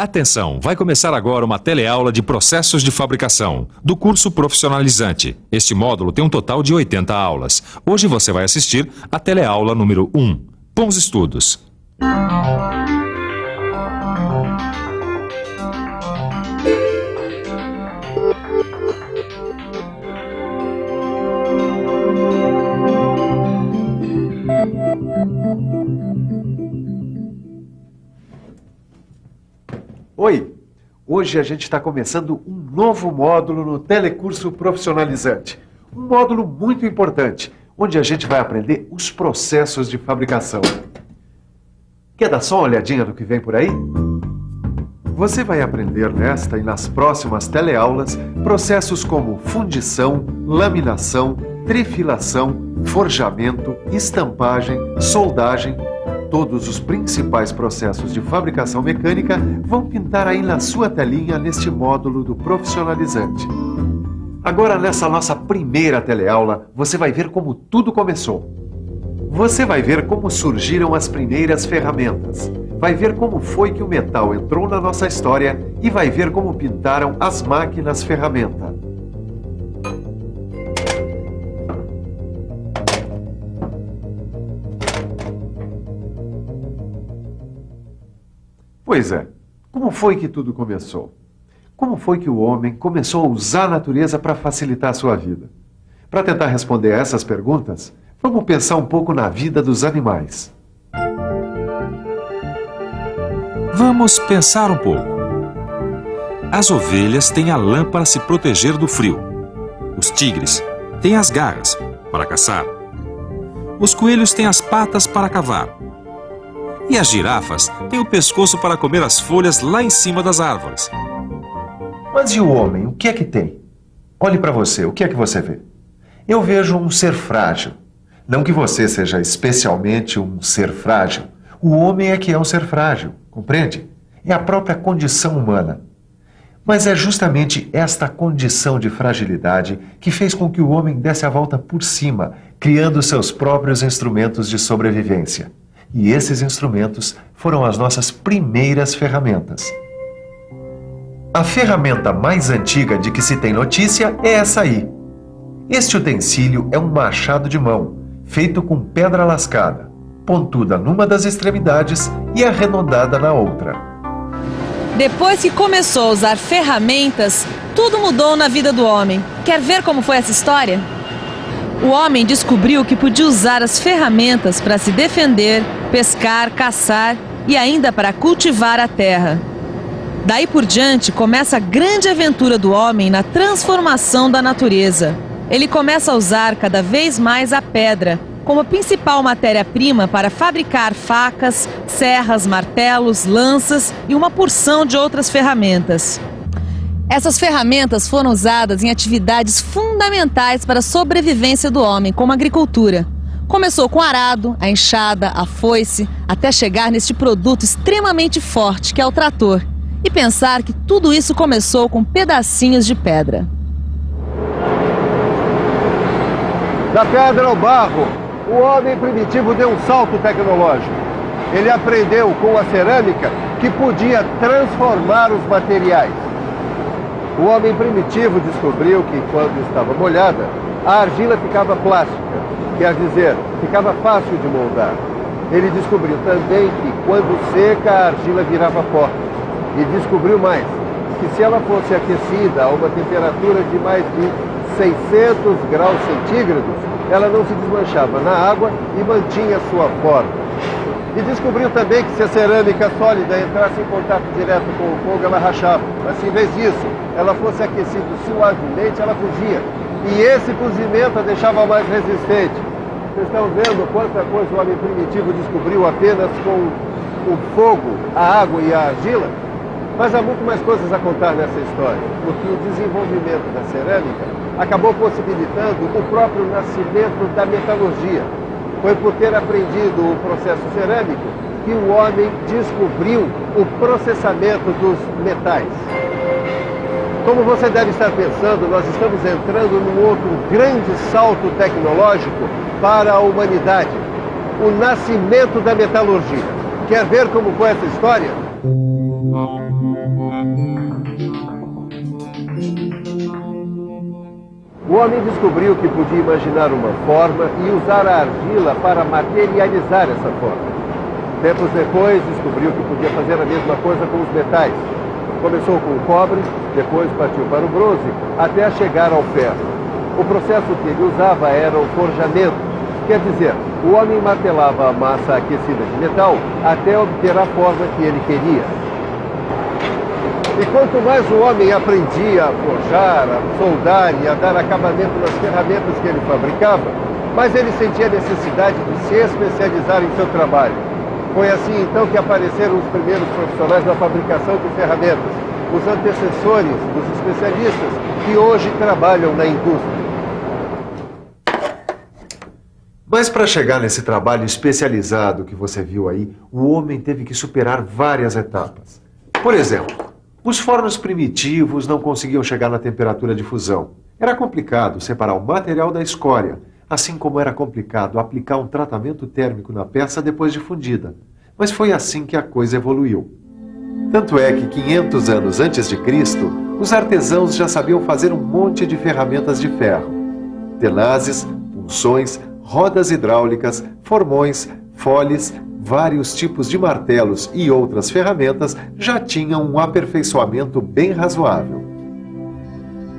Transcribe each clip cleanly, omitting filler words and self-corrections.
Atenção, vai começar agora uma teleaula de processos de fabricação, do curso profissionalizante. Este módulo tem um total de 80 aulas. Hoje você vai assistir a teleaula número 1. Bons estudos! Oi! Hoje a gente está começando um novo módulo no Telecurso Profissionalizante. Um módulo muito importante, onde a gente vai aprender os processos de fabricação. Quer dar só uma olhadinha no que vem por aí? Você vai aprender nesta e nas próximas teleaulas processos como fundição, laminação, trifilação, forjamento, estampagem, soldagem. Todos os principais processos de fabricação mecânica vão pintar aí na sua telinha neste módulo do Profissionalizante. Agora, nessa nossa primeira teleaula, você vai ver como tudo começou. Você vai ver como surgiram as primeiras ferramentas. Vai ver como foi que o metal entrou na nossa história e vai ver como pintaram as máquinas ferramenta. Pois é, como foi que tudo começou? Como foi que o homem começou a usar a natureza para facilitar a sua vida? Para tentar responder a essas perguntas, vamos pensar um pouco na vida dos animais. Vamos pensar um pouco. As ovelhas têm a lã para se proteger do frio. Os tigres têm as garras para caçar. Os coelhos têm as patas para cavar. E as girafas têm o pescoço para comer as folhas lá em cima das árvores. Mas e o homem? O que é que tem? Olhe para você, o que é que você vê? Eu vejo um ser frágil. Não que você seja especialmente um ser frágil. O homem é que é um ser frágil, compreende? É a própria condição humana. Mas é justamente esta condição de fragilidade que fez com que o homem desse a volta por cima, criando seus próprios instrumentos de sobrevivência. E esses instrumentos foram as nossas primeiras ferramentas. A ferramenta mais antiga de que se tem notícia é essa aí. Este utensílio é um machado de mão, feito com pedra lascada, pontuda numa das extremidades e arredondada na outra. Depois que começou a usar ferramentas, tudo mudou na vida do homem. Quer ver como foi essa história? O homem descobriu que podia usar as ferramentas para se defender, pescar, caçar e ainda para cultivar a terra. Daí por diante começa a grande aventura do homem na transformação da natureza. Ele começa a usar cada vez mais a pedra como a principal matéria-prima para fabricar facas, serras, martelos, lanças e uma porção de outras ferramentas. Essas ferramentas foram usadas em atividades fundamentais para a sobrevivência do homem, como a agricultura. Começou com o arado, a enxada, a foice, até chegar neste produto extremamente forte, que é o trator. E pensar que tudo isso começou com pedacinhos de pedra. Da pedra ao barro, o homem primitivo deu um salto tecnológico. Ele aprendeu com a cerâmica que podia transformar os materiais. O homem primitivo descobriu que, quando estava molhada, a argila ficava plástica, quer dizer, ficava fácil de moldar. Ele descobriu também que, quando seca, a argila virava pó. E descobriu mais, que se ela fosse aquecida a uma temperatura de mais de 600 graus centígrados, ela não se desmanchava na água e mantinha sua forma. E descobriu também que se a cerâmica sólida entrasse em contato direto com o fogo, ela rachava. Mas se em vez disso ela fosse aquecida suavemente, ela fugia. E esse cozimento a deixava mais resistente. Vocês estão vendo quanta coisa o homem primitivo descobriu apenas com o fogo, a água e a argila? Mas há muito mais coisas a contar nessa história, porque o desenvolvimento da cerâmica acabou possibilitando o próprio nascimento da metalurgia. Foi por ter aprendido o processo cerâmico que o homem descobriu o processamento dos metais. Como você deve estar pensando, nós estamos entrando num outro grande salto tecnológico para a humanidade. O nascimento da metalurgia. Quer ver como foi essa história? O homem descobriu que podia imaginar uma forma e usar a argila para materializar essa forma. Tempos depois, descobriu que podia fazer a mesma coisa com os metais. Começou com o cobre, depois partiu para o bronze, até chegar ao ferro. O processo que ele usava era o forjamento. Quer dizer, o homem martelava a massa aquecida de metal até obter a forma que ele queria. E quanto mais o homem aprendia a forjar, a soldar e a dar acabamento nas ferramentas que ele fabricava, mais ele sentia a necessidade de se especializar em seu trabalho. Foi assim então que apareceram os primeiros profissionais na fabricação de ferramentas, os antecessores dos especialistas que hoje trabalham na indústria. Mas para chegar nesse trabalho especializado que você viu aí, o homem teve que superar várias etapas. Por exemplo, os fornos primitivos não conseguiam chegar na temperatura de fusão. Era complicado separar o material da escória, assim como era complicado aplicar um tratamento térmico na peça depois de fundida. Mas foi assim que a coisa evoluiu. Tanto é que 500 anos antes de Cristo, os artesãos já sabiam fazer um monte de ferramentas de ferro. Tenazes, punções, rodas hidráulicas, formões, foles, vários tipos de martelos e outras ferramentas já tinham um aperfeiçoamento bem razoável.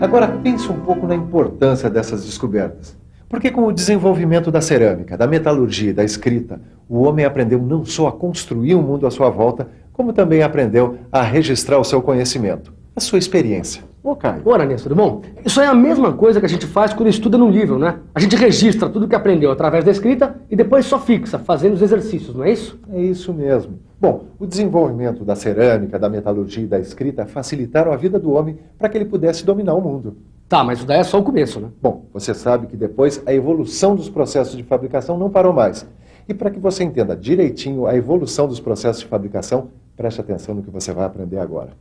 Agora pense um pouco na importância dessas descobertas. Porque com o desenvolvimento da cerâmica, da metalurgia e da escrita, o homem aprendeu não só a construir o mundo à sua volta, como também aprendeu a registrar o seu conhecimento, a sua experiência. Ô, Caio. Ora, Nessa, tudo bom? Isso é a mesma coisa que a gente faz quando estuda num livro, né? A gente registra tudo que aprendeu através da escrita e depois só fixa, fazendo os exercícios, não é isso? É isso mesmo. Bom, o desenvolvimento da cerâmica, da metalurgia e da escrita facilitaram a vida do homem para que ele pudesse dominar o mundo. Tá, mas isso daí é só o começo, né? Bom, você sabe que depois a evolução dos processos de fabricação não parou mais. E para que você entenda direitinho a evolução dos processos de fabricação, preste atenção no que você vai aprender agora.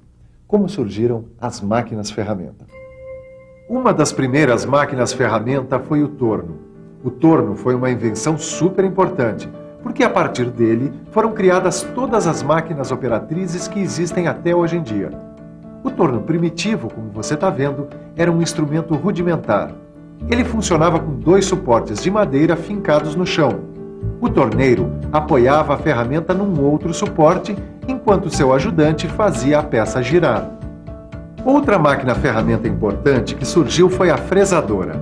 Como surgiram as máquinas-ferramenta? Uma das primeiras máquinas-ferramenta foi o torno. O torno foi uma invenção super importante, porque a partir dele foram criadas todas as máquinas operatrizes que existem até hoje em dia. O torno primitivo, como você está vendo, era um instrumento rudimentar. Ele funcionava com 2 suportes de madeira fincados no chão. O torneiro apoiava a ferramenta num outro suporte, enquanto seu ajudante fazia a peça girar. Outra máquina-ferramenta importante que surgiu foi a fresadora.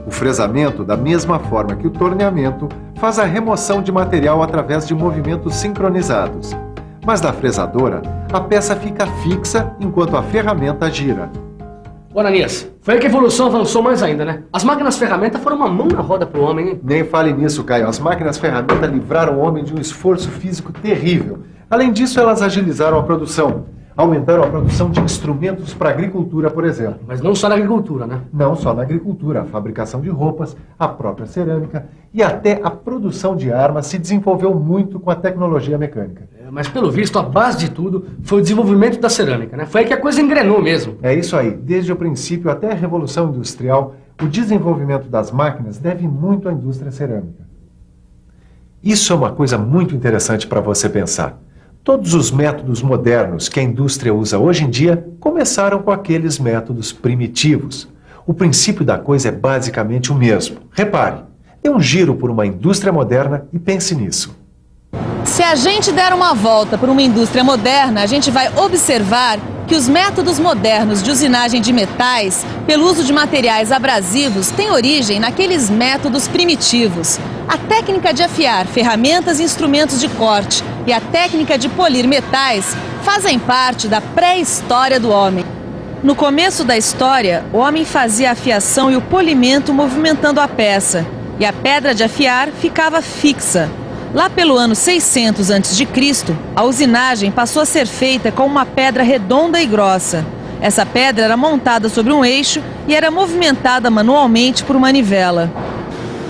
O fresamento, da mesma forma que o torneamento, faz a remoção de material através de movimentos sincronizados. Mas na fresadora, a peça fica fixa enquanto a ferramenta gira. Ô, Ananias, foi aí que a evolução avançou mais ainda, né? As máquinas-ferramenta foram uma mão na roda pro homem, hein? Nem fale nisso, Caio. As máquinas-ferramenta livraram o homem de um esforço físico terrível. Além disso, elas agilizaram a produção. Aumentaram a produção de instrumentos para a agricultura, por exemplo. Mas não só na agricultura, né? Não só na agricultura, a fabricação de roupas, a própria cerâmica e até a produção de armas se desenvolveu muito com a tecnologia mecânica. Mas pelo visto, a base de tudo foi o desenvolvimento da cerâmica, né? Foi aí que a coisa engrenou mesmo. É isso aí. Desde o princípio até a Revolução Industrial, o desenvolvimento das máquinas deve muito à indústria cerâmica. Isso é uma coisa muito interessante para você pensar. Todos os métodos modernos que a indústria usa hoje em dia começaram com aqueles métodos primitivos. O princípio da coisa é basicamente o mesmo. Repare, dê um giro por uma indústria moderna e pense nisso. Se a gente der uma volta por uma indústria moderna, a gente vai observar que os métodos modernos de usinagem de metais, pelo uso de materiais abrasivos, têm origem naqueles métodos primitivos. A técnica de afiar ferramentas e instrumentos de corte e a técnica de polir metais fazem parte da pré-história do homem. No começo da história, o homem fazia a afiação e o polimento movimentando a peça, e a pedra de afiar ficava fixa. Lá pelo ano 600 a.C., a usinagem passou a ser feita com uma pedra redonda e grossa. Essa pedra era montada sobre um eixo e era movimentada manualmente por manivela.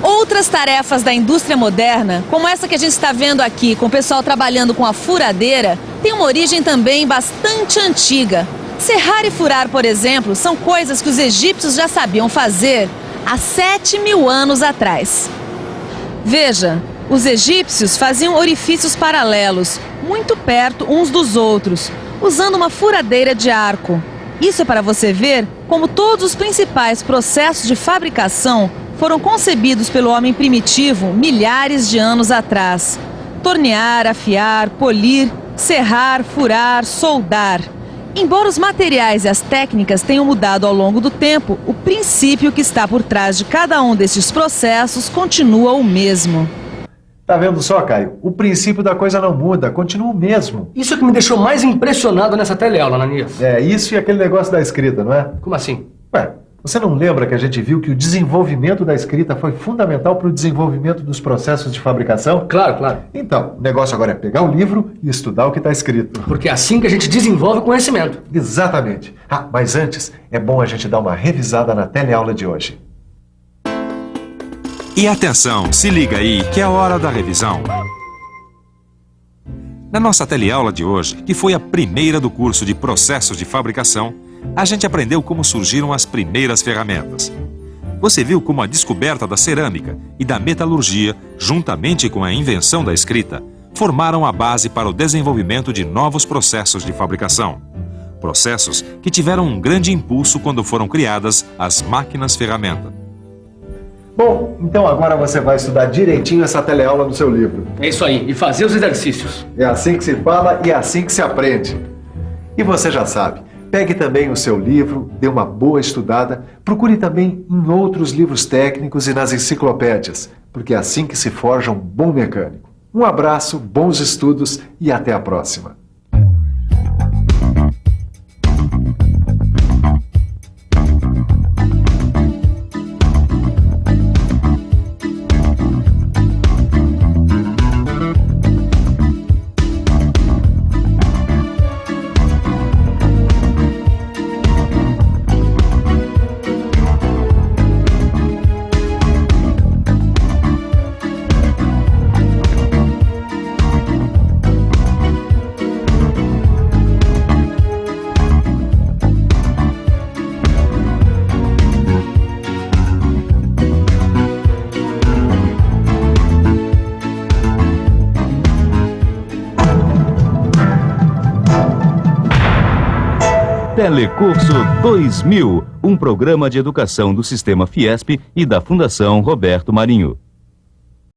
Outras tarefas da indústria moderna, como essa que a gente está vendo aqui, com o pessoal trabalhando com a furadeira, tem uma origem também bastante antiga. Serrar e furar, por exemplo, são coisas que os egípcios já sabiam fazer há 7.000 anos atrás. Veja, os egípcios faziam orifícios paralelos, muito perto uns dos outros. usando uma furadeira de arco. Isso é para você ver como todos os principais processos de fabricação foram concebidos pelo homem primitivo milhares de anos atrás. Tornear, afiar, polir, serrar, furar, soldar. Embora os materiais e as técnicas tenham mudado ao longo do tempo, o princípio que está por trás de cada um destes processos continua o mesmo. Tá vendo só, Caio? O princípio da coisa não muda, continua o mesmo. Isso é que me deixou mais impressionado nessa teleaula, Ananias. É, isso e aquele negócio da escrita, não é? Como assim? Ué, você não lembra que a gente viu que o desenvolvimento da escrita foi fundamental para o desenvolvimento dos processos de fabricação? Claro, claro. Então, o negócio agora é pegar o livro e estudar o que está escrito. Porque é assim que a gente desenvolve o conhecimento. Exatamente. Ah, mas antes, é bom a gente dar uma revisada na teleaula de hoje. E atenção, se liga aí que é a hora da revisão. Na nossa teleaula de hoje, que foi a primeira do curso de processos de fabricação, a gente aprendeu como surgiram as primeiras ferramentas. Você viu como a descoberta da cerâmica e da metalurgia, juntamente com a invenção da escrita, formaram a base para o desenvolvimento de novos processos de fabricação. Processos que tiveram um grande impulso quando foram criadas as máquinas-ferramenta. Bom, então agora você vai estudar direitinho essa teleaula no seu livro. É isso aí, e fazer os exercícios. É assim que se fala e é assim que se aprende. E você já sabe, pegue também o seu livro, dê uma boa estudada, procure também em outros livros técnicos e nas enciclopédias, porque é assim que se forja um bom mecânico. Um abraço, bons estudos e até a próxima. Telecurso 2000, um programa de educação do Sistema Fiesp e da Fundação Roberto Marinho.